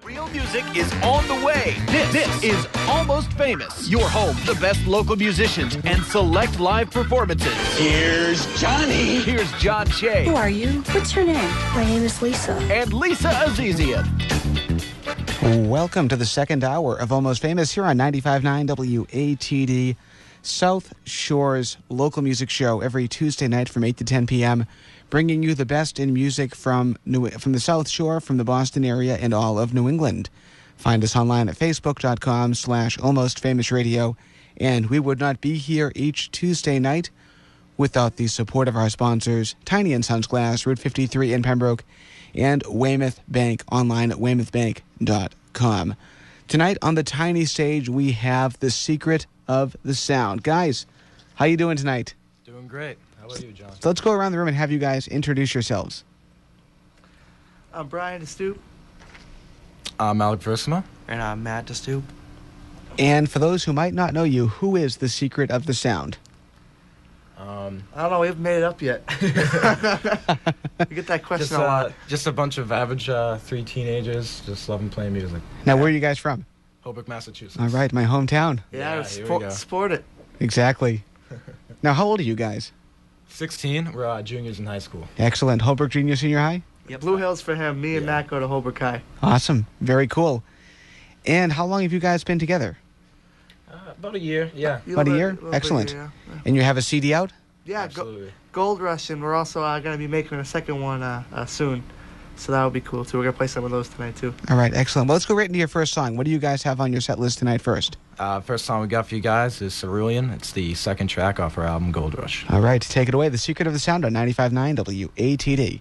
Real music is on the way. This is Almost Famous. Your home, the best local musicians, and select live performances. Here's Johnny. Here's John Shea. Who are you? What's your name? My name is Lisa. And Lisa Azizian. Welcome to the second hour of Almost Famous here on 95.9 WATD, South Shore's local music show every Tuesday night from 8 to 10 p.m., bringing you the best in music from the South Shore, from the Boston area, and all of New England. Find us online at facebook.com/almostfamousradio, and we would not be here each Tuesday night without the support of our sponsors, Tiny & Sons Glass, Route 53 in Pembroke, and Weymouth Bank, online at weymouthbank.com. Tonight on the Tiny stage, we have The Secret of the Sound. Guys, how you doing tonight? Doing great. How about you, John? So let's go around the room and have you guys introduce yourselves. I'm Brian DeStoop. I'm Alec Versima. And I'm Matt DeStoop. And for those who might not know you, who is The Secret of the Sound? I don't know. We haven't made it up yet. We get that question a lot. Just a bunch of average three teenagers just loving playing music. Now, where are you guys from? Holbrook, Massachusetts. All right, my hometown. Yeah, here we go. sport it. Exactly. Now, how old are you guys? 16. We're juniors in high school. Excellent. Holbrook Junior Senior High? Yep. Blue Hills for him. Me and Matt go to Holbrook High. Awesome. Very cool. And how long have you guys been together? About a year, yeah. About a year? Excellent. Yeah. And you have a CD out? Yeah, Absolutely. Gold Rush, and we're also going to be making a second one soon. So that would be cool, too. We're going to play some of those tonight, too. All right, excellent. Well, let's go right into your first song. What do you guys have on your set list tonight first? First song we got for you guys is Cerulean. It's the second track off our album, Gold Rush. All right, take it away. The Secret of the Sound on 95.9 WATD.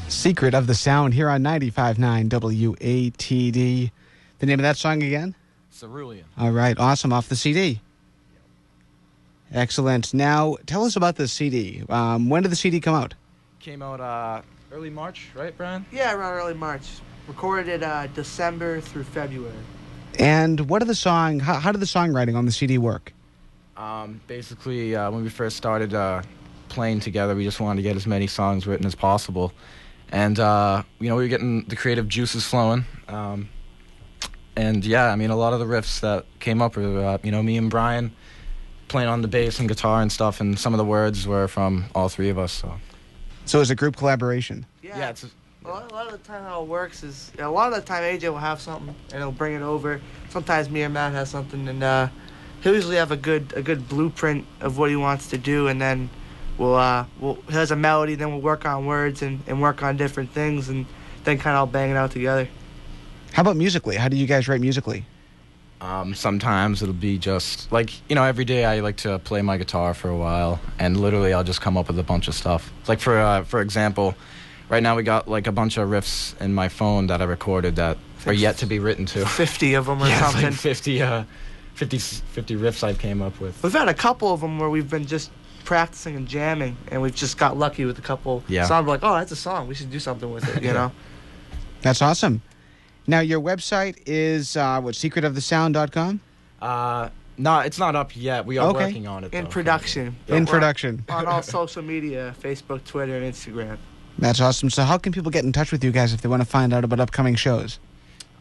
Secret of the Sound here on 95.9 WATD. The name of that song again? Cerulean. All right, awesome. Off the CD. Excellent. Now, tell us about the CD. When did the CD come out? Came out early March, right, Brian? Yeah, around early March. Recorded December through February. And what are the song? How did the songwriting on the CD work? Basically, when we first started playing together, we just wanted to get as many songs written as possible. And, we were getting the creative juices flowing. And yeah, I mean, a lot of the riffs that came up were, me and Brian playing on the bass and guitar and stuff, and some of the words were from all three of us. So it's a group collaboration. Yeah, a lot of the time how it works is a lot of the time AJ will have something and he'll bring it over. Sometimes me or Matt has something, and he'll usually have a good blueprint of what he wants to do, and then he has a melody. Then we'll work on words and work on different things, and then kind of all bang it out together. How about musically? How do you guys write musically? Sometimes it'll be just like, every day I like to play my guitar for a while, and literally I'll just come up with a bunch of stuff. Like for example, right now we got like a bunch of riffs in my phone that I recorded that are yet to be written to. 50 of them or something. Like 50 riffs I came up with. We've had a couple of them where we've been just practicing and jamming, and we've just got lucky with a couple songs. We're like, oh, that's a song. We should do something with it, you know? That's awesome. Now, your website is, secretofthesound.com? No, it's not up yet. We are working on it, though. In production. In production. On all social media, Facebook, Twitter, and Instagram. That's awesome. So how can people get in touch with you guys if they want to find out about upcoming shows?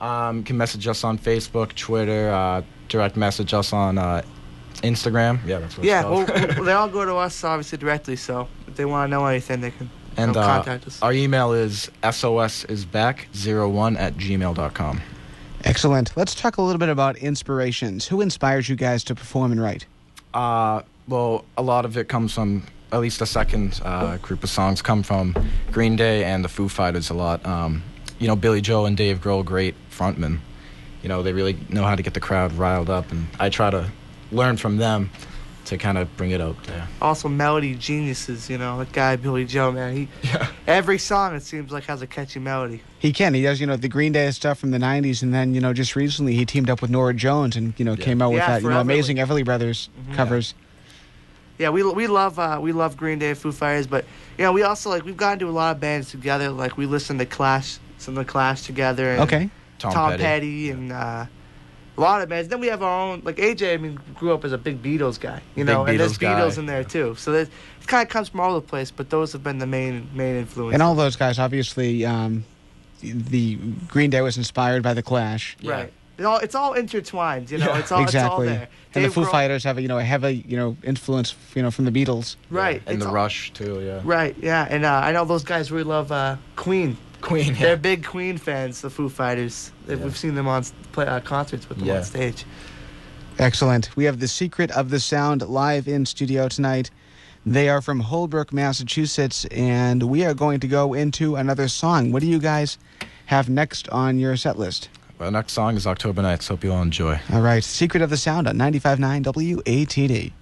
You can message us on Facebook, Twitter, direct message us on Instagram. Yeah, that's what it's called. Well, they all go to us, obviously, directly, so if they want to know anything, they can contact us. Our email is sosisback01@gmail.com. Excellent. Let's talk a little bit about inspirations. Who inspires you guys to perform and write? Well, a lot of it comes from, at least the second group of songs come from Green Day and the Foo Fighters a lot. Billy Joel and Dave Grohl, great frontmen. They really know how to get the crowd riled up, and I try to learn from them to kind of bring it out there. Also, melody geniuses, that guy Billy Joel, man. Every song, it seems like, has a catchy melody. He can. He does, the Green Day stuff from the 90s, and then, just recently he teamed up with Norah Jones and, came out with that, amazing Everly Brothers covers. Yeah, we love Green Day, Foo Fighters, but, we also, we've gotten to a lot of bands together. Like, we listen to some of the Clash together. And Tom Petty and... a lot of bands. Then we have our own, like AJ, grew up as a big Beatles guy, and there's Beatles in there too. So it kind of comes from all over the place, but those have been the main influence. And all those guys, obviously, the Green Day was inspired by the Clash. Yeah. Right. It's all intertwined, It's all exactly. It's all there. And the Foo Fighters have a heavy, influence, from the Beatles. Right. And the Rush too, yeah. Right. Yeah. And I know those guys really love Queen. Yeah. They're big Queen fans, the Foo Fighters. We've seen them on concerts with them on stage. Excellent. We have the Secret of the Sound live in studio tonight. They are from Holbrook, Massachusetts, and we are going to go into another song. What do you guys have next on your set list? Well, the next song is October Nights. Hope you all enjoy. All right. Secret of the Sound on 95.9 WATD.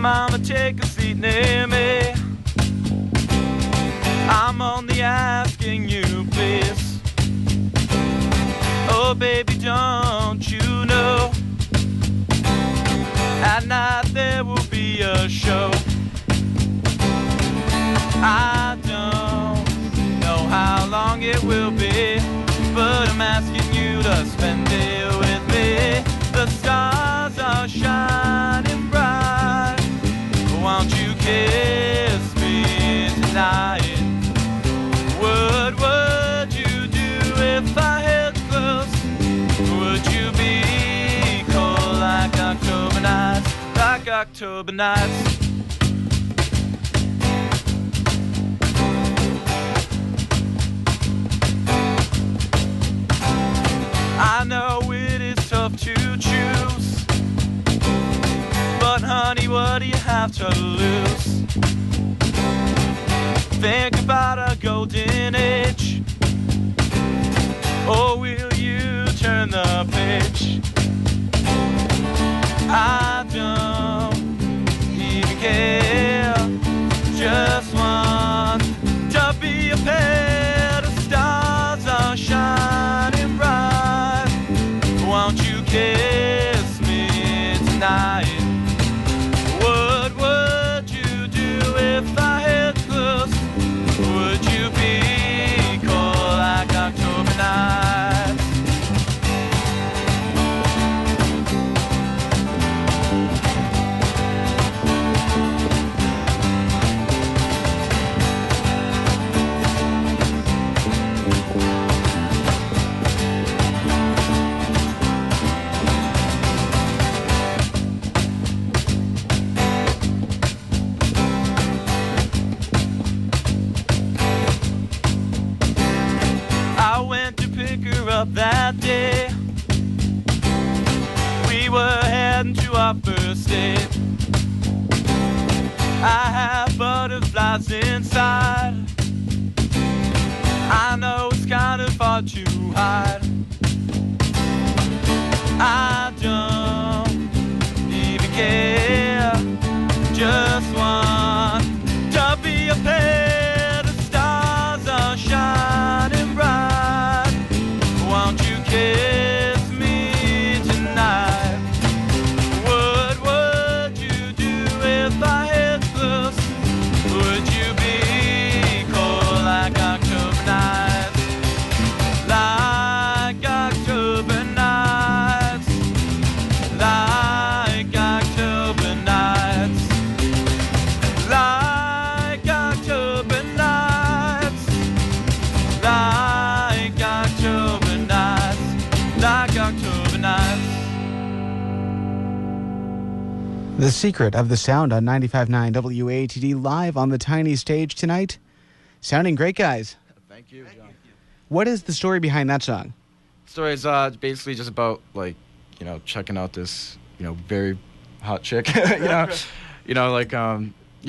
Mama, take a seat near me. I'm only asking you, please. Oh, baby, don't you know? At night there will be a show. I don't know how long it will be, but I'm asking you to spend it with me. The stars are shining bright. Won't you kiss me tonight? What would you do if I held you close? Would you be cold like October nights? Like October nights? I know it is tough to choose, but honey, what do you have to lose? Think about a golden age, or will you turn the page? I don't even care, just want to be a pair. The stars are shining bright. Won't you kiss me our first date. I have butterflies inside. I know it's kind of hard to hide. I don't even care. Just want to be a pair. The stars are shining bright. Won't you kiss me tonight? What would you do if I had close? Would you be cold like October nights? Like October nights. Like October nights. Like October nights. Like October nights. Like October nights. The Secret of the Sound on 95.9 WATD live on the tiny stage tonight. Sounding great, guys. Thank you, John. What is the story behind that song? Story is basically just about, like, you know, checking out this, you know, very hot chick. Yeah,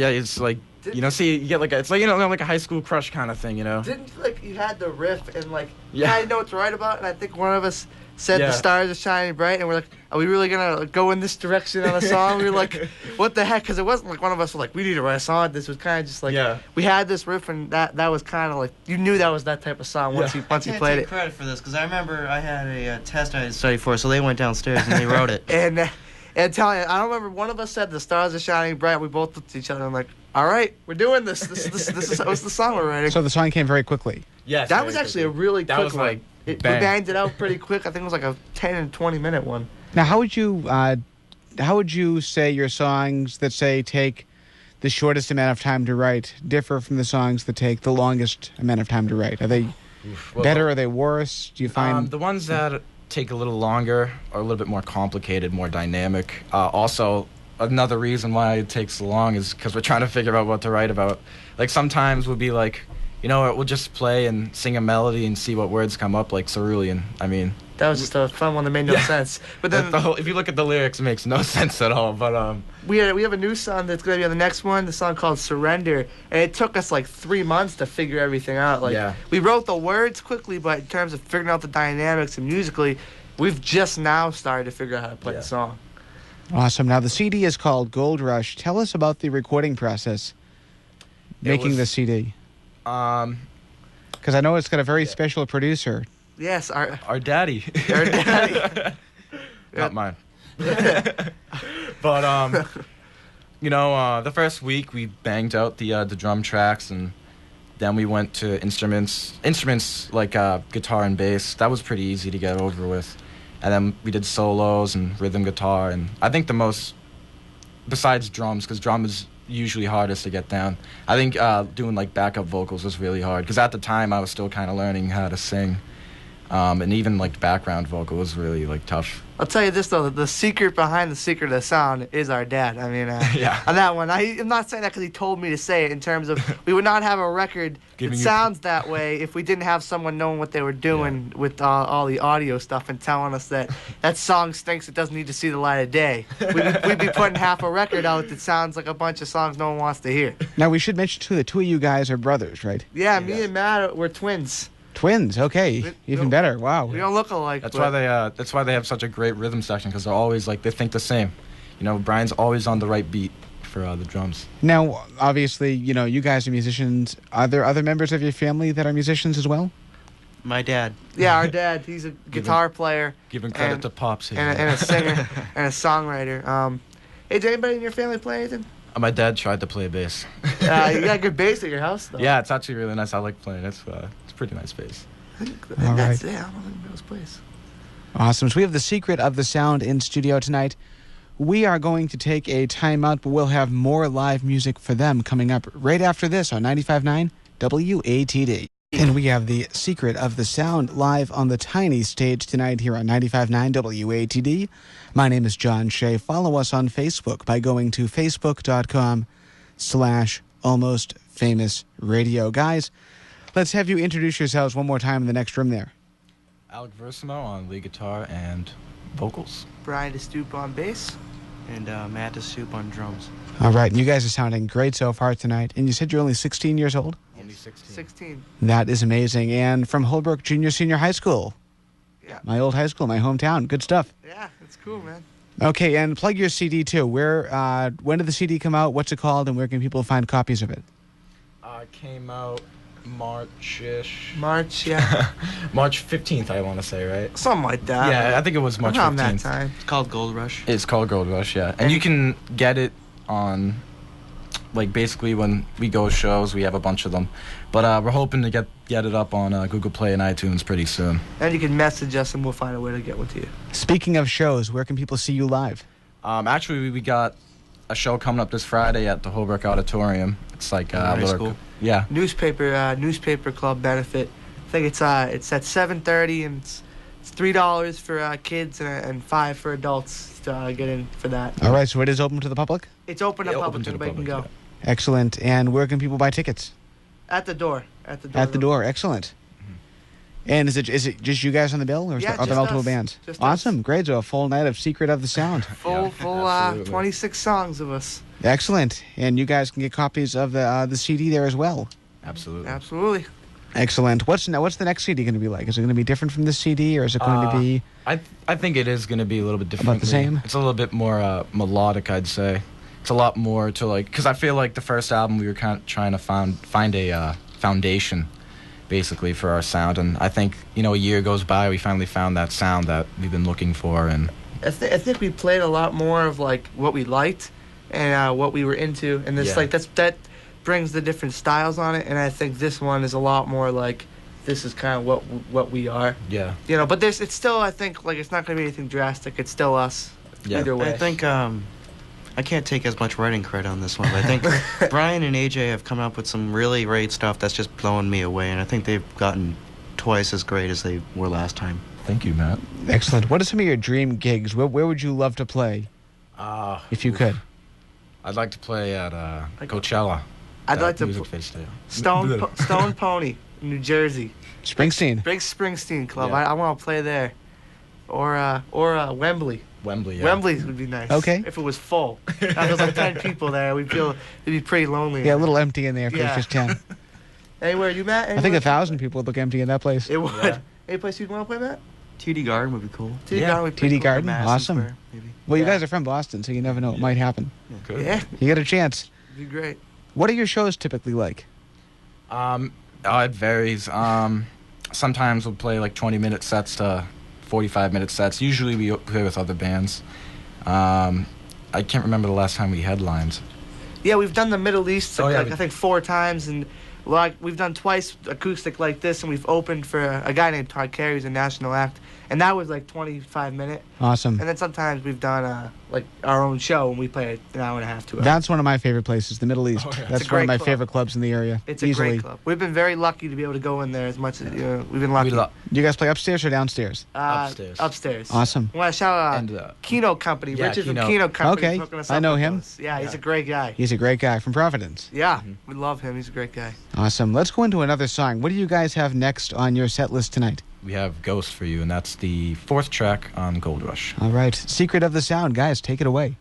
it's like, you know, see, you get like it's like, you know, like a high school crush kind of thing, you know. Didn't like you had the riff and like Yeah. I know what to write about, and I think one of us said Yeah. the stars are shining bright, and we're like, are we really gonna go in this direction on a song? We were like, what the heck? Because it wasn't like one of us was like, we need to write a song. This was kind of just like we had this riff, and that was kind of like you knew that was that type of song once you played take it. credit for this because I remember I had a test I had to study for, so they went downstairs and they wrote it. And telling you, I don't remember, one of us said the stars are shining bright. We both looked at each other and like, all right, we're doing this. This is the song we're writing. So the song came very quickly. Yes. That was actually a really quick was one. like We bang. banged it out pretty quick. I think it was like a 10 and 20 minute one. Now, how would you say your songs that say take the shortest amount of time to write differ from the songs that take the longest amount of time to write? Are they better? Are they worse? Do you find the ones that take a little longer are a little bit more complicated, more dynamic. Also, another reason why it takes so long is because we're trying to figure out what to write about. Like, sometimes we'll be like, you know what, we'll just play and sing a melody and see what words come up, like Cerulean. I mean, that was just a fun one that made no sense. But then if you look at the lyrics, it makes no sense at all. But we have a new song that's going to be on the next one, the song called Surrender, and it took us like 3 months to figure everything out. Like we wrote the words quickly, but in terms of figuring out the dynamics and musically, we've just now started to figure out how to play the song. Awesome. Now, the CD is called Gold Rush. Tell us about the recording process, making the CD. Because I know it's got a very special producer. Yes, our daddy. Our daddy. Not mine. But you know, the first week we banged out the drum tracks, and then we went to instruments like guitar and bass. That was pretty easy to get over with. And then we did solos and rhythm guitar, and I think the most, besides drums, because drum is usually hardest to get down, I think doing like backup vocals was really hard, because at the time I was still kind of learning how to sing, and even like background vocal was really like tough. I'll tell you this though, the secret behind the secret of the sound is our dad. I mean, on that one, I'm not saying that because he told me to say it, in terms of we would not have a record that sounds that way if we didn't have someone knowing what they were doing with all the audio stuff and telling us that song stinks, it doesn't need to see the light of day. We'd be putting half a record out that sounds like a bunch of songs no one wants to hear. Now, we should mention too, the two of you guys are brothers, right? Yeah, me and Matt, we're twins. Twins, okay, even better. Wow. We don't look alike. That's why they have such a great rhythm section, because they're always like, they think the same. You know, Brian's always on the right beat for the drums. Now, obviously, you know, you guys are musicians. Are there other members of your family that are musicians as well? My dad. Yeah, our dad. He's a guitar player. Giving credit to Pops here. And a singer and a songwriter. Hey, did anybody in your family play anything? My dad tried to play bass. You got a good bass at your house, though. Yeah, it's actually really nice. I like playing. It's a pretty nice bass. All right. Yeah, I don't think those plays. Awesome. So we have the secret of the sound in studio tonight. We are going to take a timeout, but we'll have more live music for them coming up right after this on 95.9 WATD. And we have the secret of the sound live on the tiny stage tonight here on 95.9 WATD. My name is John Shea. Follow us on Facebook by going to facebook.com/almostfamousradio. Guys, let's have you introduce yourselves one more time in the next room there. Alec Versimo on lead guitar and vocals. Brian DeStupe on bass. and Matt is Soup on drums. All right, and you guys are sounding great so far tonight. And you said you're only 16 years old? Only 16. 16. That is amazing. And from Holbrook Junior Senior High School. Yeah. My old high school, my hometown. Good stuff. Yeah, it's cool, man. Okay, and plug your CD too. When did the CD come out? What's it called? And where can people find copies of it? It came out March-ish. March, yeah. March 15th, I want to say, right? Something like that. Yeah, I think it was March 15th. Around that time. It's called Gold Rush. It's called Gold Rush, yeah. And you can get it on, like, basically when we go shows, we have a bunch of them. But we're hoping to get it up on Google Play and iTunes pretty soon. And you can message us and we'll find a way to get one to you. Speaking of shows, where can people see you live? Actually, we got a show coming up this Friday at the Holbrook Auditorium. It's like high school. Yeah. Newspaper club benefit. I think it's at 7:30 and it's $3 for kids and $5 for adults to get in for that. All right, so it is open to the public? It's open to public, to the everybody can public, go. yeah. Excellent. And where can people buy tickets? At the door. At the door. Excellent. And is it just you guys on the bill, or are there multiple us. bands? Just awesome. us. Great. So a full night of Secret of the Sound. Full 26 songs of us. Excellent. And you guys can get copies of the CD there as well. Absolutely. Excellent. What's the next CD going to be like? Is it going to be different from this CD, or is it going to be? I think it is going to be a little bit different. About the same? It's a little bit more melodic, I'd say. It's a lot more to because I feel like the first album we were kind of trying to find a foundation, basically, for our sound, and I think a year goes by, we finally found that sound that we've been looking for, and I think we played a lot more of like what we liked and what we were into, and this that brings the different styles on it, and I think this one is a lot more like this is kind of what we are. Yeah. But it's still, I think, like, it's not going to be anything drastic. It's still us. Yeah. Either way. I think I can't take as much writing credit on this one, but I think Brian and AJ have come up with some really great stuff that's just blowing me away, and I think they've gotten twice as great as they were last time. Thank you, Matt. Excellent. What are some of your dream gigs? Where would you love to play? If you could. I'd like to play at Coachella. I'd like to music festival. Stone Pony, New Jersey. Springsteen. Big Springsteen club. Yeah. I want to play there, or Wembley. Wembley. Yeah. Wembley would be nice. Okay. If it was full, if there was like 10 people there, we'd feel it'd be pretty lonely. Yeah, a little empty in there if Yeah. it's just 10. Anywhere you, Matt? I think 1,000 people would look empty in that place. It would. Yeah. Any place you'd want to play, Matt? TD Garden would be cool. TD Yeah. Garden would be pretty TD cool. Garden? Madison Awesome. Square, maybe. Well, you Yeah. guys are from Boston, so you never know what might happen. Good. Yeah, You get a chance. it'd be great. What are your shows typically like? It varies. Sometimes we'll play like 20-minute sets to 45-minute sets. Usually we play with other bands. I can't remember the last time we headlined. Yeah, we've done the Middle East Oh, yeah, I think 4 times, and like we've done twice acoustic like this, and we've opened for a guy named Todd Carey, who's a national act, and that was like 25-minute. Awesome. And then sometimes we've done like our own show, and we play an hour and a half, 2 hours. That's one of my favorite places, the Middle East. Oh, yeah. That's It's a one of great my club. favorite clubs in the area. It's a easily. great club. We've been very lucky to be able to go in there as much as we've been lucky. We You guys play upstairs or downstairs? Upstairs. Upstairs. Awesome. I want to shout out And, Kino Company. yeah, Richard Kino. from Kino Company. Okay, is hooking us I up know with him. those. Yeah, he's a great guy. He's a great guy from Providence. Yeah, we love him. He's a great guy. Awesome. Let's go into another song. What do you guys have next on your set list tonight? we have Ghost for you, and that's the 4th track on Gold Rush. All right. Secret of the Sound. Guys, take it away.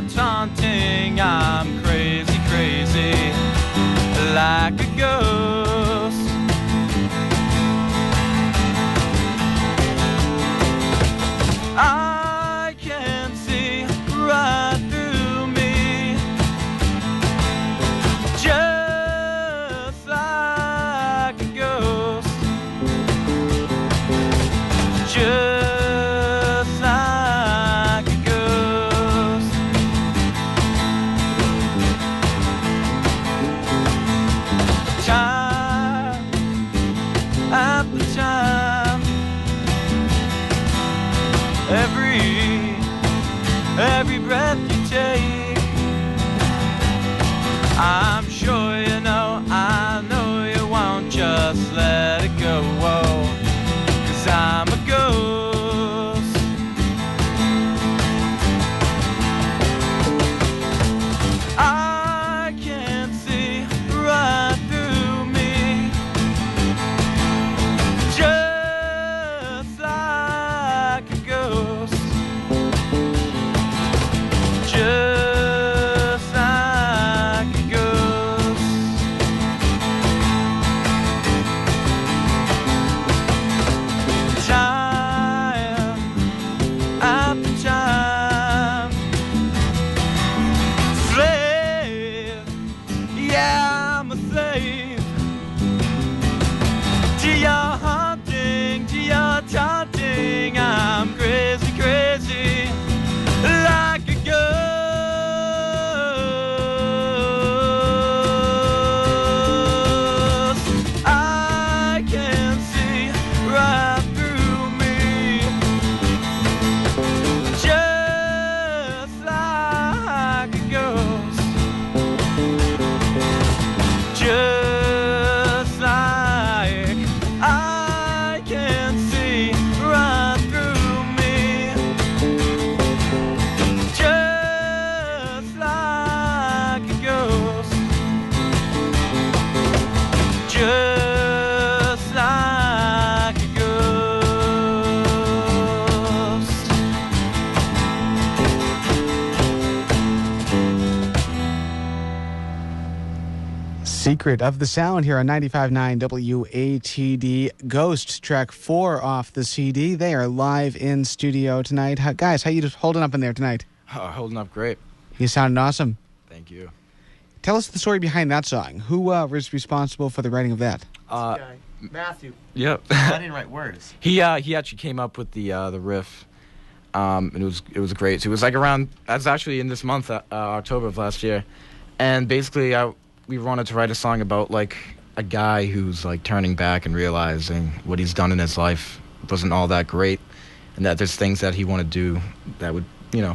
taunting, I'm crazy, crazy, like a ghost. I can see right through me, just like a ghost, just like a every breath you take. I'm sure you know, I know you won't just let it go. Whoa, 'cause I'm a ghost. I can see right through me, just like a ghost. Just like a ghost. Time after time, slave, yeah, I'm a slave to your haunting, to your taunting. I'm crazy, crazy, like a ghost. I can see right through me, just like a ghost. Just like I can see right through me, just like a ghost. Just like a ghost. Secret of the Sound here on 95.9 WATD. Ghost, track 4 off the CD. They are live in studio tonight. Guys, how you just holding up in there tonight? Holding up great. You sounding awesome. Thank you. Tell us the story behind that song. Who was responsible for the writing of that? Guy. Matthew. Yep. I didn't write words. He actually came up with the riff, and it was great. So it was like around. That's actually in this month, October of last year, and basically we wanted to write a song about like a guy who's like turning back and realizing what he's done in his life wasn't all that great, and that there's things that he wanted to do that would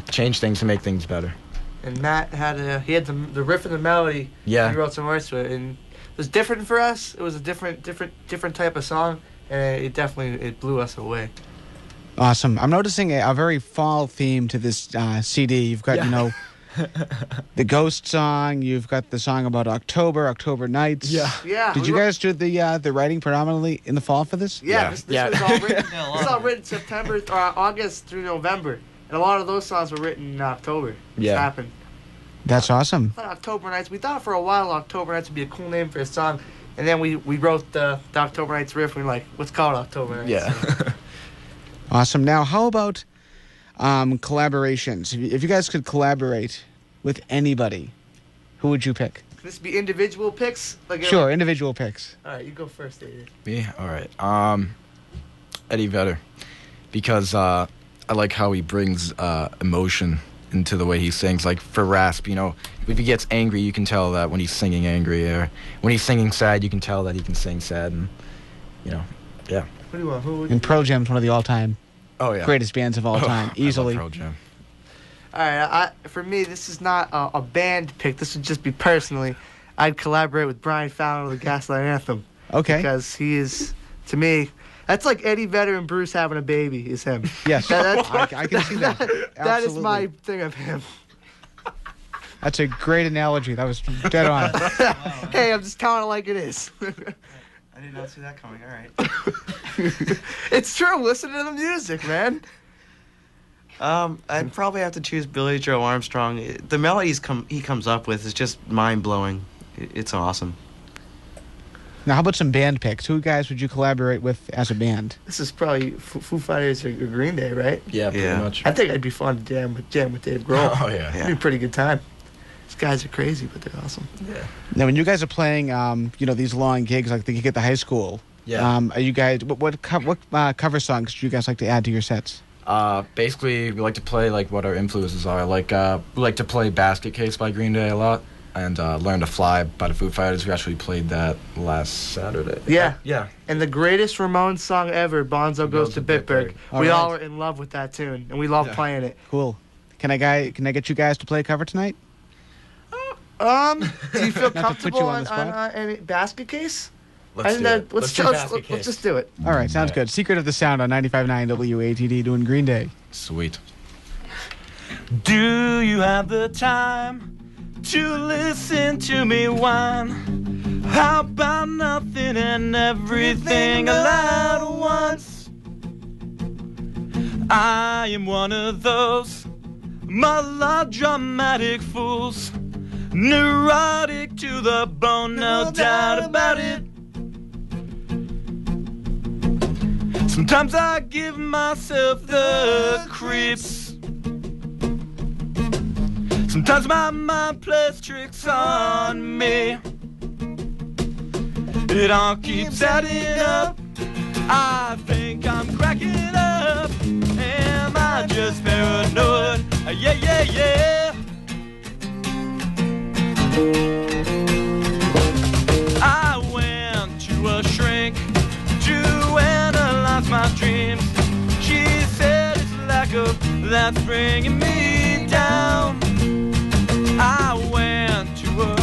change things to make things better. And Matt had the riff and the melody. Yeah. He wrote some words to it, and it was different for us. It was a different type of song, and it blew us away. Awesome. I'm noticing a very fall theme to this CD. You've got, the Ghost song. You've got the song about October nights. Yeah. Yeah. Did you guys do the writing predominantly in the fall for this? Yeah. This was all written. This was all written September, August through November, and a lot of those songs were written in October. Yeah. This happened. That's awesome. I thought October Nights. We thought for a while October Nights would be a cool name for a song, and then we wrote the October Nights riff. And we're like, let's call it October Nights. Yeah. Awesome. Now, how about collaborations? If you guys could collaborate with anybody, who would you pick? Can this be individual picks? Sure, individual picks. All right, you go first, David. Me? All right. Eddie Vedder, because I like how he brings emotion into the way he sings. Like for Rasp, if he gets angry, you can tell that when he's singing angry, or when he's singing sad, you can tell that he can sing sad, and yeah. What do you want? And Pearl Jam's one of the all-time greatest bands of all time, easily. I love Pearl Jam. All right, for me, this is not a band pick. This would just be personally. I'd collaborate with Brian Fallon of the Gaslight Anthem. Okay. Because he is, to me, that's like Eddie Vedder and Bruce having a baby. Is him? Yes, I can see that. That is my thing of him. That's a great analogy. That was dead on. Hey, I'm just telling it like it is. I did not see that coming. All right. It's true. Listen to the music, man. I'd probably have to choose Billy Joe Armstrong. The melodies he comes up with is just mind-blowing. It's awesome. Now, how about some band picks? Who guys would you collaborate with as a band? This is probably Foo Fighters or Green Day, right? Yeah, pretty much. I think I'd be fun to jam with Dave Grohl. Oh, yeah. It'd be a pretty good time. These guys are crazy, but they're awesome. Yeah. Now, when you guys are playing, these long gigs like the gig at the high school, are you guys what cover songs do you guys like to add to your sets? Basically, we like to play like what our influences are. Like we like to play "Basket Case" by Green Day a lot. and Learn to Fly by the Foo Fighters. We actually played that last Saturday. Yeah. Yeah. And the greatest Ramones song ever, Bonzo Goes to Bitburg. We all were in love with that tune, and we love playing it. Cool. Can I get you guys to play a cover tonight? Do you feel comfortable on any basket case? Let's just do it. All right, sounds good. Secret of the Sound on 95.9 WATD doing Green Day. Sweet. Do you have the time to listen to me whine? How about nothing and everything all at once? I am one of those melodramatic fools, neurotic to the bone, no doubt about it. Sometimes I give myself the creeps. Sometimes my mind plays tricks on me. It all keeps adding up. I think I'm cracking up. Am I just paranoid? Yeah, yeah, yeah. I went to a shrink to analyze my dreams. She said it's lack of that's bringing me down. I went to her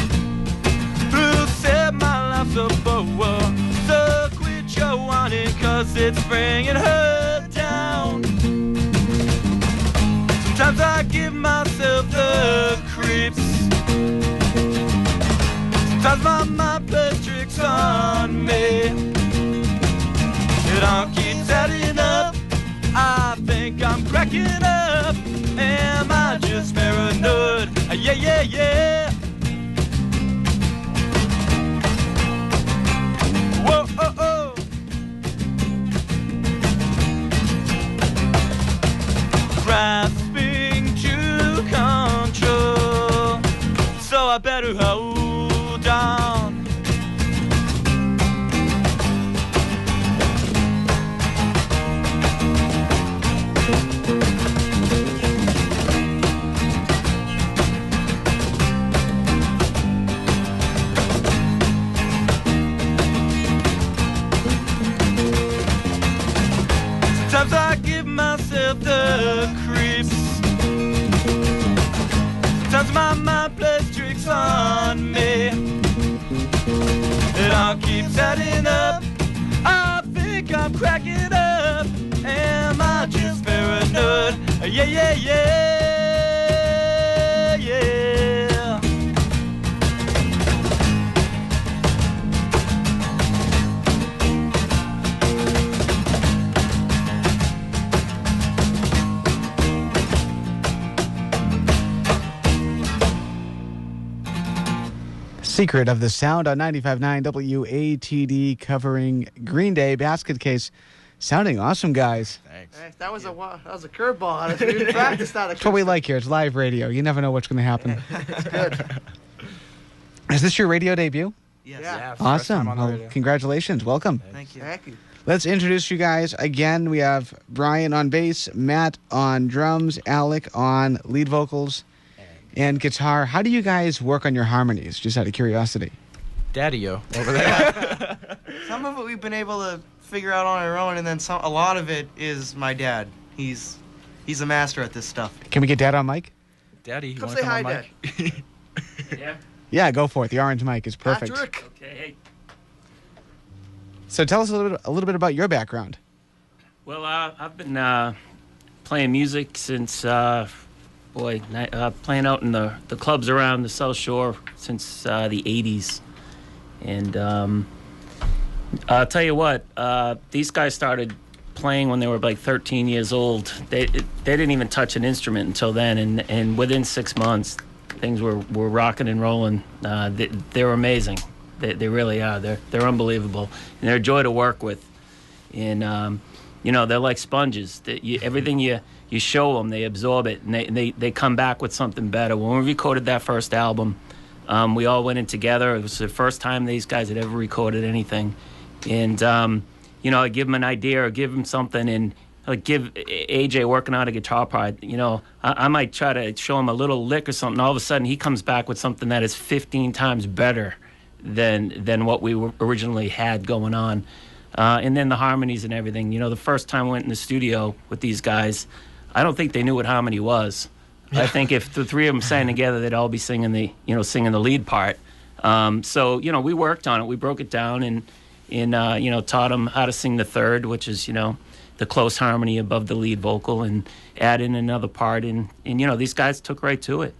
who said my life's a boa. So quit your whining, cause it's bringing her down. Sometimes I give myself the creeps. Sometimes my mind plays tricks on me. It all keeps adding up. I think I'm cracking up. Am I just paranoid? Yeah, yeah, yeah. Whoa, oh, oh. Grasping to control, so I better hold on. Sometimes I give myself the creeps. Sometimes my mind plays tricks on me. It all keeps adding up. I think I'm cracking up. Am I just paranoid? Yeah, yeah, yeah, yeah. Secret of the Sound on 95.9 WATD covering Green Day Basket Case. Sounding awesome, guys. Thanks. Hey, that was a curveball. We didn't practice that. That's what we like here. It's live radio. You never know what's going to happen. It's good. Is this your radio debut? Yes. Yeah. Awesome. Well, congratulations. Welcome. Thank you. Thank you. Let's introduce you guys again. We have Brian on bass, Matt on drums, Alec on lead vocals, and guitar. How do you guys work on your harmonies? Just out of curiosity. Daddy-o over there. Some of it we've been able to figure out on our own, and then a lot of it is my dad. He's a master at this stuff. Can we get Dad on mic? Daddy, you Come want to say come hi, on mic? Yeah. Yeah, go for it. The orange mic is perfect. Patrick. Okay. So tell us a little bit about your background. Well, I've been playing music since playing out in the clubs around the South Shore since the 80s. And I'll tell you what, these guys started playing when they were like 13 years old. They didn't even touch an instrument until then, and within 6 months, things were rocking and rolling. They're amazing. They really are. They're unbelievable, and they're a joy to work with. And they're like sponges. Everything you show them, they absorb it, and they come back with something better. When we recorded that first album, we all went in together. It was the first time these guys had ever recorded anything. And, I give them an idea or give them something, and give AJ working out a guitar part, I might try to show him a little lick or something. All of a sudden, he comes back with something that is 15 times better than what we originally had going on. And then the harmonies and everything. The first time I went in the studio with these guys, I don't think they knew what harmony was. I think if the three of them sang together, they'd all be singing the lead part. So we worked on it. We broke it down and taught them how to sing the third, which is the close harmony above the lead vocal, and add in another part. And these guys took right to it.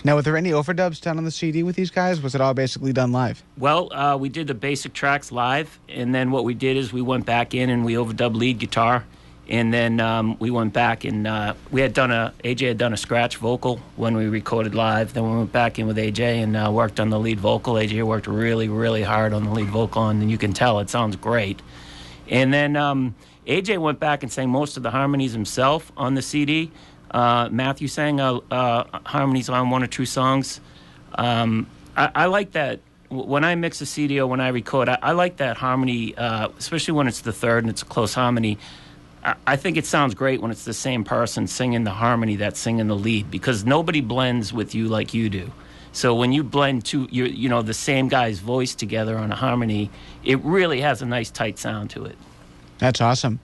Now, were there any overdubs done on the CD with these guys? Was it all basically done live? Well, we did the basic tracks live, and then what we did is we went back in and we overdubbed lead guitar, and then we went back and AJ had done a scratch vocal when we recorded live. Then we went back in with AJ and worked on the lead vocal. AJ worked really, really hard on the lead vocal, and you can tell it sounds great. And then AJ went back and sang most of the harmonies himself on the CD. Matthew sang harmonies on one or two songs. I like that. When I mix a CD or when I record, I like that harmony, especially when it's the third and it's a close harmony. I think it sounds great when it's the same person singing the harmony that's singing the lead, because nobody blends with you like you do. So when you blend the same guy's voice together on a harmony, it really has a nice tight sound to it. That's awesome.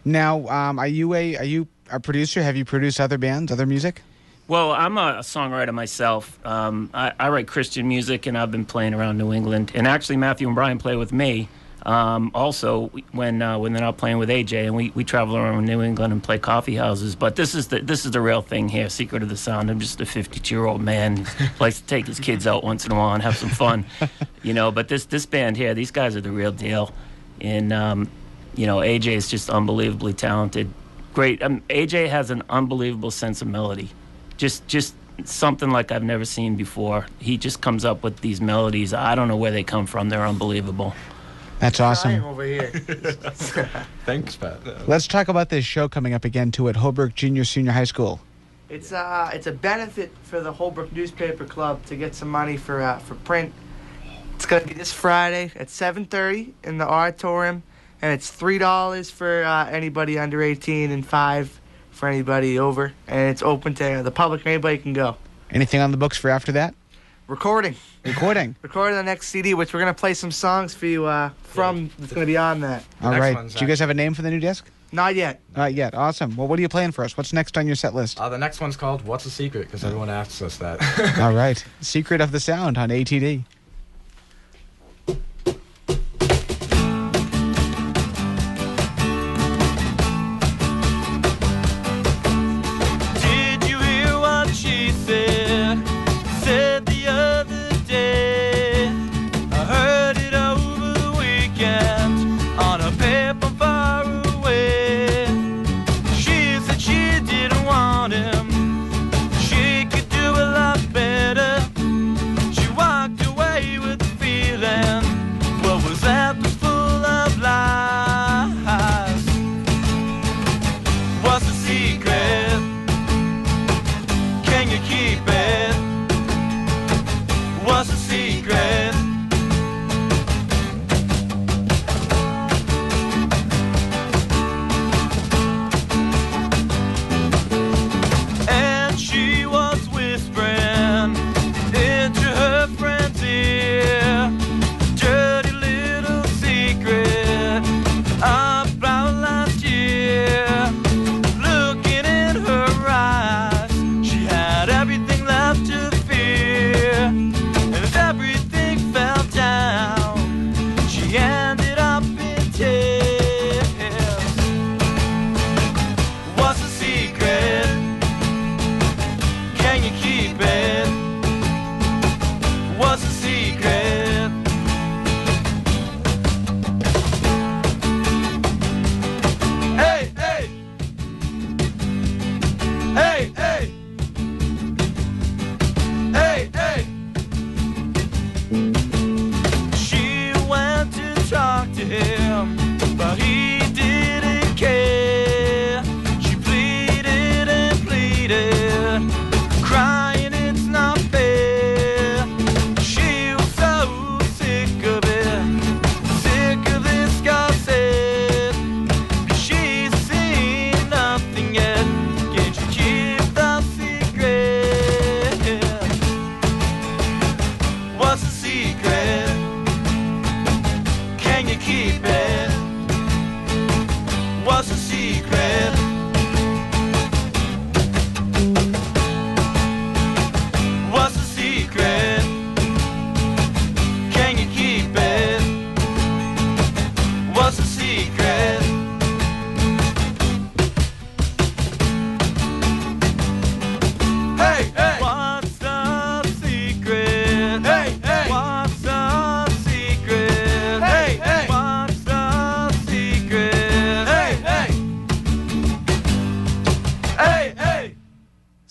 Now, are you a producer? Have you produced other bands, other music? Well, I'm a songwriter myself. I write Christian music, and I've been playing around New England. And actually, Matthew and Brian play with me. Also, when they're not playing with AJ, and we travel around New England and play coffee houses. But this is the real thing here, Secret of the Sound. I'm just a 52-year-old man who likes to take his kids out once in a while and have some fun, But this band here, these guys are the real deal, and AJ is just unbelievably talented. Great. AJ has an unbelievable sense of melody, just something like I've never seen before. He just comes up with these melodies. I don't know where they come from. They're unbelievable. That's awesome. Over here. Thanks, Pat. Let's talk about this show coming up again, too, at Holbrook Junior Senior High School. It's a benefit for the Holbrook Newspaper Club to get some money for print. It's going to be this Friday at 7:30 in the auditorium, and it's $3 for anybody under 18 and $5 for anybody over, and it's open to the public. Anybody can go. Anything on the books for after that? Recording the next CD, which we're going to play some songs for you from that's going to be on that. All right. Do you guys have a name for the new disc? Not yet. Not yet. Awesome. Well, what are you playing for us? What's next on your set list? The next one's called What's a Secret, because everyone asks us that. All right. Secret of the Sound on ATD. She could do a lot better. She walked away.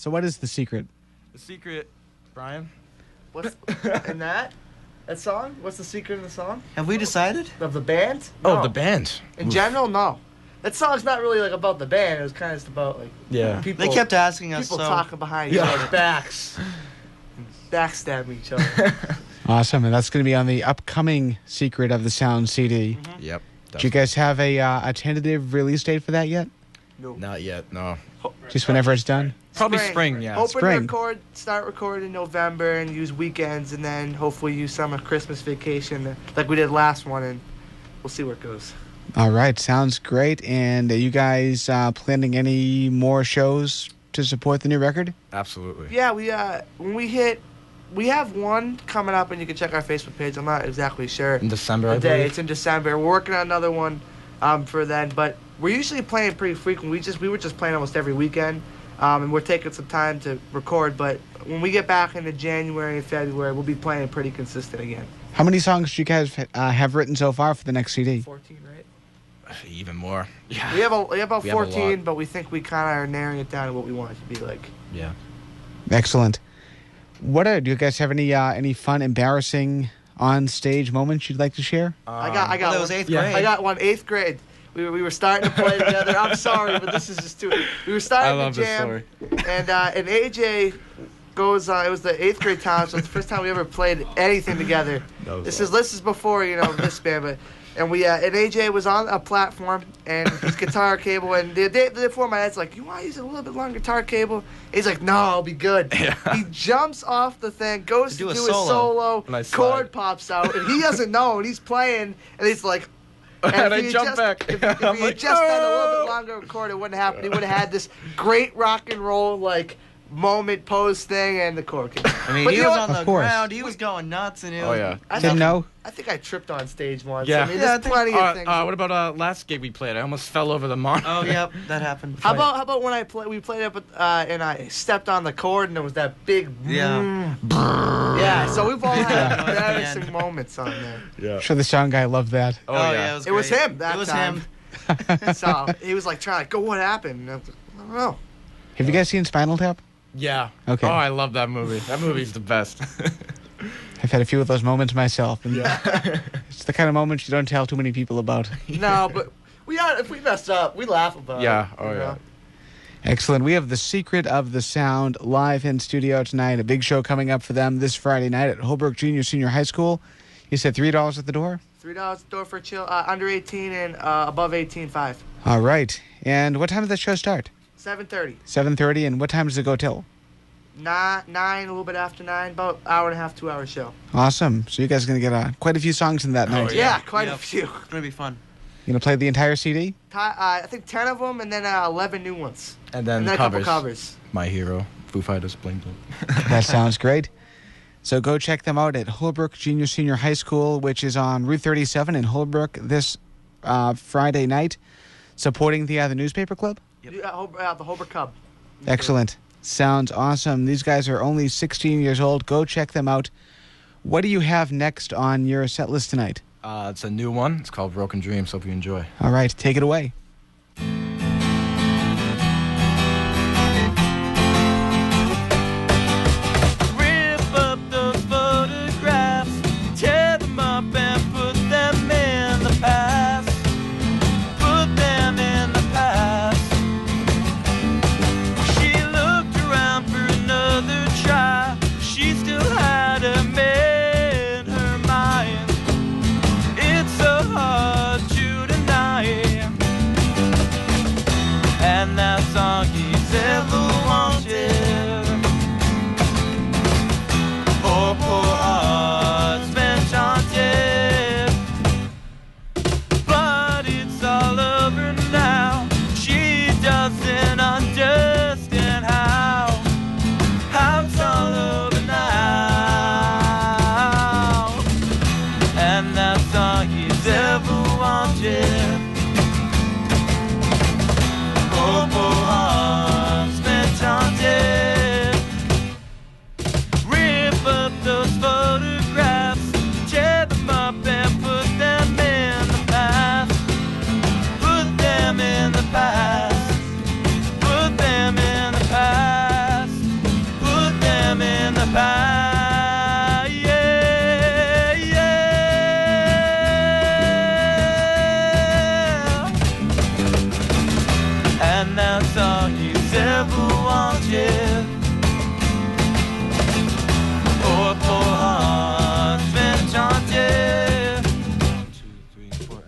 So what is the secret? The secret, Brian? What's in that song? What's the secret of the song? Have we decided? Of the band? Oh, No. the band. In general, no. That song's not really like about the band. It was kind of just about like people. They kept asking us. People talking behind each other's backs, backstabbing each other. Awesome, and that's going to be on the upcoming Secret of the Sound CD. Mm-hmm. Yep. Do you guys have a tentative release date for that yet? No. Not yet, no. Just whenever it's done? Probably spring, yeah. Hoping Spring. to start recording in November and use weekends, and then hopefully use summer Christmas vacation like we did last one, and we'll see where it goes. All right, sounds great. And are you guys planning any more shows to support the new record? Absolutely. Yeah, we have one coming up, and you can check our Facebook page. I'm not exactly sure. In December, The I day. believe. It's in December. We're working on another one for then, but we're usually playing pretty frequent. We were just playing almost every weekend, and we're taking some time to record. But when we get back into January and February, we'll be playing pretty consistent again. How many songs do you guys have written so far for the next CD? 14, right? Even more. Yeah. We have about We have a 14, lot. but we think we kind of are narrowing it down to what we want it to be like. Yeah. Excellent. Do you guys have any fun, embarrassing on-stage moments you'd like to share? I got Well, it one. was 8th grade. I got one 8th grade. We were starting to play together. I'm sorry, but this is just too. We were starting to jam, and AJ goes. It was the 8th grade time, so it's the first time we ever played anything together. This is before this band, but. And and AJ was on a platform, and his guitar cable, and the day before my dad's like, you want to use a little bit longer guitar cable? He's like, no, I'll be good. Yeah. He jumps off the thing, goes to do his solo, chord pops out, and he doesn't know, and he's playing, and he's like, and I jump back. If he had a little bit longer chord, it wouldn't happen. He would have had this great rock and roll, moment pose thing, and the chord came. I mean, he was on the ground. He was going nuts, and I think I tripped on stage once. Yeah. I mean, there's plenty of things. What about last gig we played? I almost fell over the monitor. Oh, yep, that happened. How about when we played up and I stepped on the chord and there was that big yeah. So we've all had embarrassing moments on there. Yeah. I'm sure the sound guy loved that. Oh yeah, it was him that It was time. him. So he was like trying to go. What happened? And I was like, I don't know. Have you guys seen Spinal Tap? Yeah. Okay. Oh, I love that movie. That movie's the best. I've had a few of those moments myself. And it's the kind of moments you don't tell too many people about. No, but if we mess up, we laugh about it. Yeah. Oh, yeah. Excellent. We have the Secret of the Sound live in studio tonight. A big show coming up for them this Friday night at Holbrook Junior Senior High School. You said $3 at the door? $3 at the door for under 18 and above 18, $5. All right. And what time does that show start? 7:30. 7:30. And what time does it go till? 9, a little bit after 9, about hour and a half, 2 hour show. Awesome. So you guys are going to get quite a few songs in that night. Yeah, quite a few. It's gonna be fun. You going to play the entire CD? I think 10 of them, and then 11 new ones. And then a couple covers. My Hero, Foo Fighters, Bling Bling. That sounds great. So go check them out at Holbrook Junior Senior High School, which is on Route 37 in Holbrook this Friday night, supporting the newspaper club. Yep. The Holbrook Cub. Excellent. Sounds awesome. These guys are only 16 years old. Go check them out. What do you have next on your set list tonight? It's a new one. It's called Broken Dreams. Hope you enjoy. All right, take it away. Rip up those photographs, tear them up and put them in the past. Put them in the past. She looked around for another try. She still had a man in her mind. It's so hard to deny. And that's all he's ever wanted. Poor heart's been haunted. But it's all over now. She doesn't understand how it's all over now. And that's all he's ever wanted. Poor heart's been haunted. Rip up those photographs, tear them up and put them in the past. Put them in the past. and that's all he's ever wanted. Poor, poor heart's been taunted. 1, 2, 3, 4.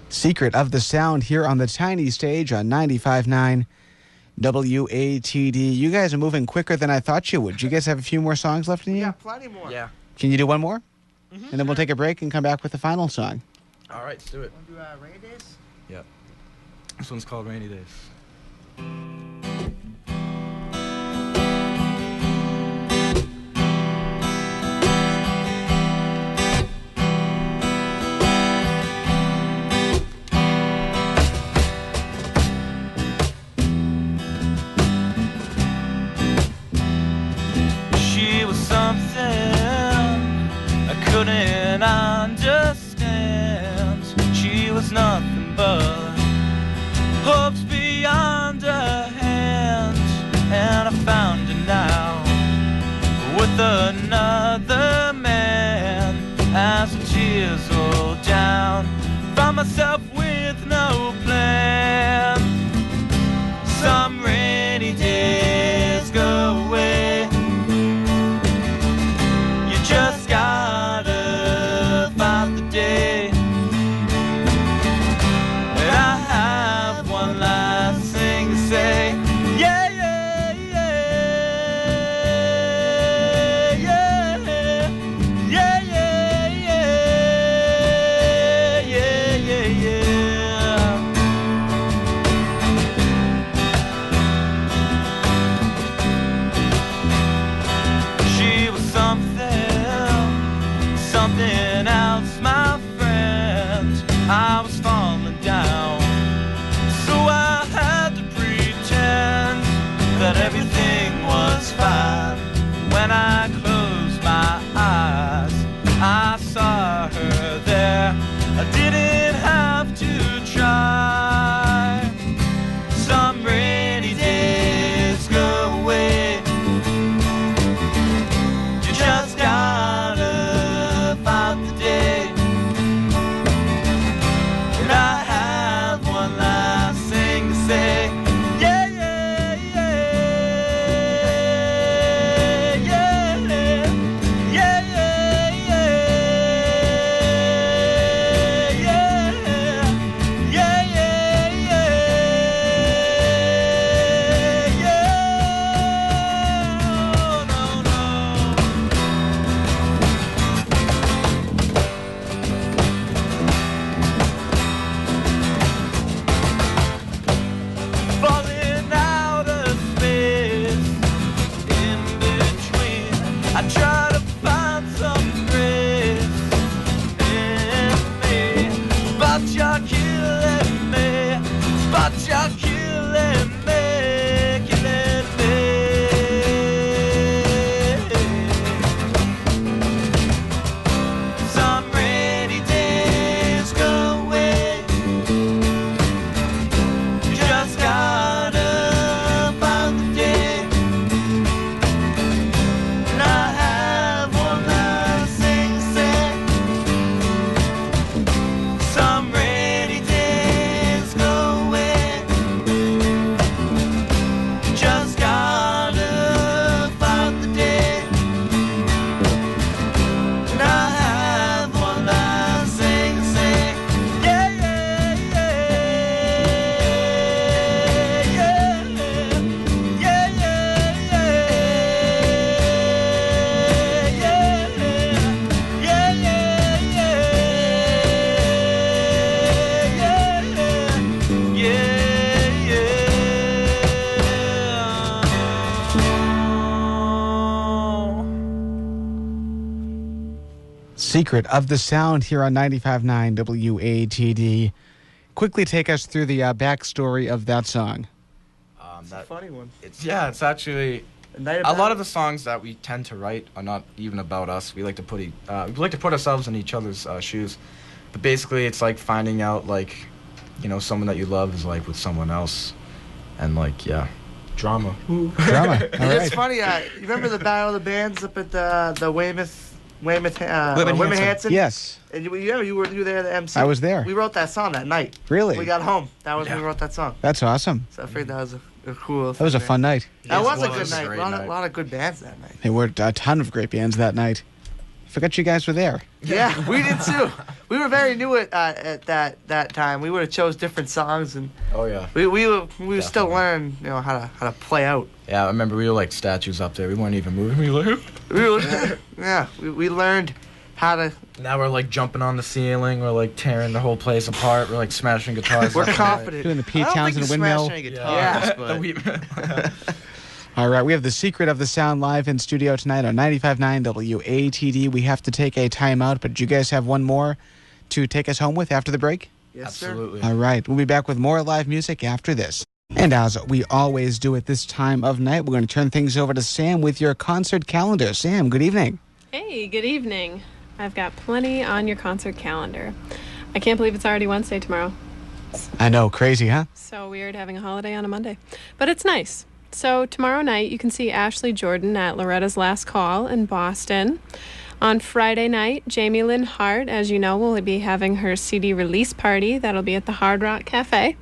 Secret of the Sound here on the tiny stage on 95.9 WATD. You guys are moving quicker than I thought you would. Do you guys have a few more songs left in you? Yeah, plenty more. Yeah. Can you do one more? Mm-hmm. And then we'll take a break and come back with the final song. All right, let's do it. Want to do Rainy Days? Yep. This one's called Rainy Days. She was something I couldn't understand. She was nothing but hopes beyond her hand, and I found her now with another man. As the tears roll down, found myself with no plan. Some rainy days go away. You just gotta find the day. And I have one last thing to say. Yeah, yeah, yeah. Yeah, yeah, yeah, yeah, yeah, yeah, yeah. She was something else, my friend. I was falling down, so I had to pretend that everything was fine. When I closed my eyes, I saw her there. I didn't have to try. Some rainy days go away. You just gotta find the day. And I have one last thing to say. Yeah, yeah, yeah. Yeah, yeah, yeah, yeah. Yeah, yeah, yeah, yeah. No, no. Falling out of space in between. I try to find some grace in me, but you're killing me. But you're killing me, killing me. Some rainy days go away. You just gotta find the day. And I have one last thing to say. Some rainy days go away. You just gotta find the day. And I have one last thing to say. Yeah, yeah, yeah. Yeah, yeah, yeah, yeah. Yeah, yeah, yeah. Secret of the Sound here on 95.9 WATD. Quickly take us through the backstory of that song. It's a funny one. It's actually a lot of the songs that we tend to write are not even about us. We like to put ourselves in each other's shoes. But basically, it's like finding out, like, you know, someone that you love is like with someone else, and like, yeah, drama. Drama. All right. It's funny. You remember the Battle of the Bands up at the Weymouth Weymouth Hanson. Yes. And you were there, the MC. I was there. We wrote that song that night. Really? We got home. That was when we wrote that song. That's awesome. So I figured that was a cool. That was a fun night. That was a good night. A lot of good bands that night. There were a ton of great bands that night. Forgot you guys were there. Yeah, we did too. We were very new at that time. We would have chose different songs, and we were still learning, how to play out. Yeah, I remember we were like statues up there. We weren't even moving. We learned how to. Now we're like jumping on the ceiling. We're like tearing the whole place apart. We're like smashing guitars. We're confident. Doing the Pete Townsend windmill. Yeah. All right, we have the Secret of the Sound live in studio tonight on 95.9 WATD. We have to take a timeout, but do you guys have one more to take us home with after the break? Yes, absolutely. Sir. All right, we'll be back with more live music after this. And as we always do at this time of night, we're going to turn things over to Sam with your concert calendar. Sam, good evening. Hey, good evening. I've got plenty on your concert calendar. I can't believe it's already Wednesday tomorrow. I know, crazy, huh? So weird having a holiday on a Monday. But it's nice. So tomorrow night, you can see Ashley Jordan at Loretta's Last Call in Boston. On Friday night, Jamie Lynn Hart, as you know, will be having her CD release party. That'll be at the Hard Rock Cafe.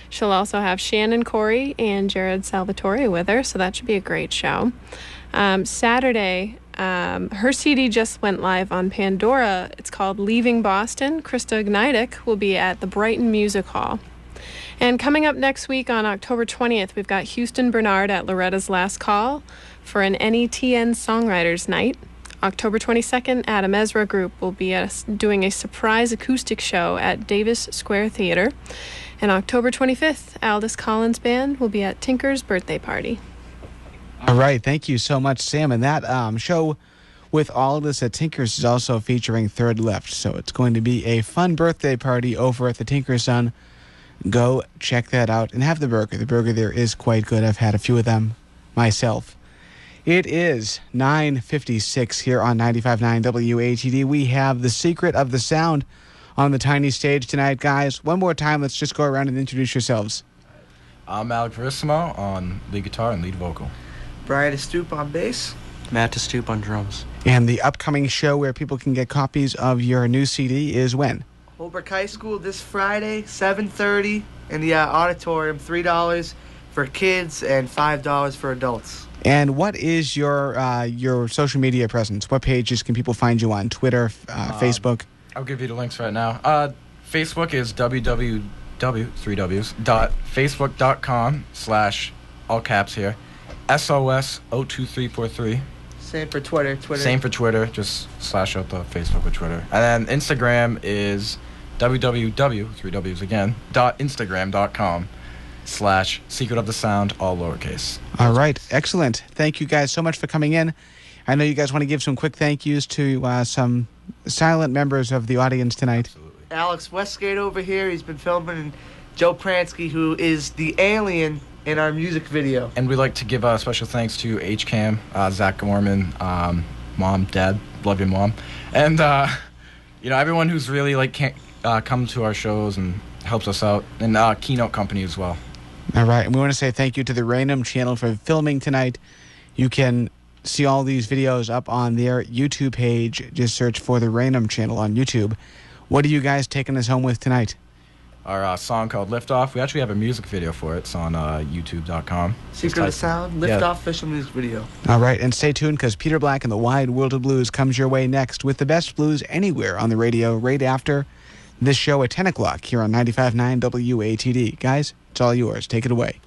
She'll also have Shannon Corey and Jared Salvatore with her, so that should be a great show. Saturday, her CD just went live on Pandora. It's called Leaving Boston. Krista Ignitic will be at the Brighton Music Hall. And coming up next week on October 20th, we've got Houston Bernard at Loretta's Last Call for an NETN Songwriters Night. October 22nd, Adam Ezra Group will be doing a surprise acoustic show at Davis Square Theater. And October 25th, Aldous Collins Band will be at Tinker's birthday party. All right, thank you so much, Sam. And that show with Aldous at Tinker's is also featuring Third Left. So it's going to be a fun birthday party over at the Tinker's Son. Go check that out and have the burger. The burger there is quite good. I've had a few of them myself. It is 9:56 here on 95.9 WATD. We have the Secret of the Sound on the tiny stage tonight, guys. One more time, let's just go around and introduce yourselves. I'm Alec Verissimo on lead guitar and lead vocal. Brian Estoop on bass. Matt Estoop on drums. And the upcoming show where people can get copies of your new CD is when? Holbrook High School this Friday, 7:30 in the auditorium. $3 for kids and $5 for adults. And what is your social media presence? What pages can people find you on? Twitter, Facebook? I'll give you the links right now. Facebook is www.facebook.com/ all caps here, SOS02343. Same for Twitter. Same for Twitter. Just slash out the Facebook with Twitter. And then Instagram is www.instagram.com/Secret of the Sound, all lowercase. All right. Excellent. Thank you guys so much for coming in. I know you guys want to give some quick thank yous to some silent members of the audience tonight. Absolutely. Alex Westgate over here. He's been filming. And Joe Pransky, who is the alien in our music video. And we'd like to give special thanks to HCAM, Zach Gorman, Mom, Dad, love you, Mom. And, everyone who's really come to our shows and helps us out. And Keynote Company as well. All right. And we want to say thank you to the Raynham Channel for filming tonight. You can see all these videos up on their YouTube page. Just search for the Raynham Channel on YouTube. What are you guys taking us home with tonight? Our song called Lift Off. We actually have a music video for it. It's on youtube.com. Secret of the Sound, Lift Off official music video. All right, and stay tuned because Peter Black and the Wide World of Blues comes your way next with the best blues anywhere on the radio right after this show at 10 o'clock here on 95.9 WATD. Guys, it's all yours. Take it away.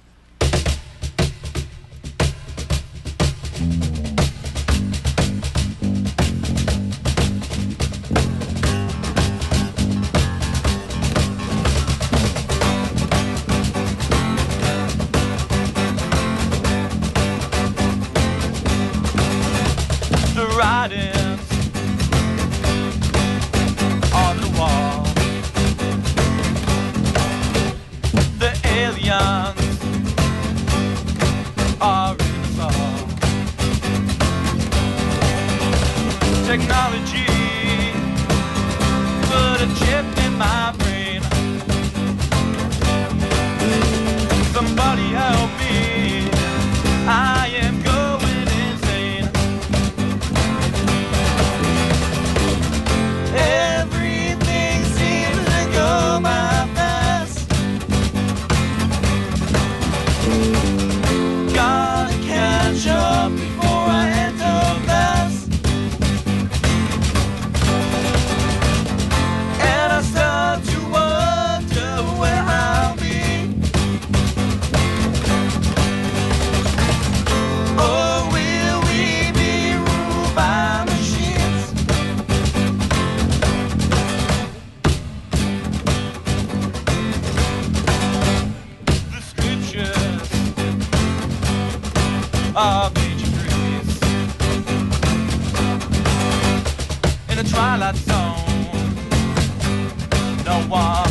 Technology put a chip in my brain. Somebody help me, I am going insane. of nature trees. In a twilight zone, no one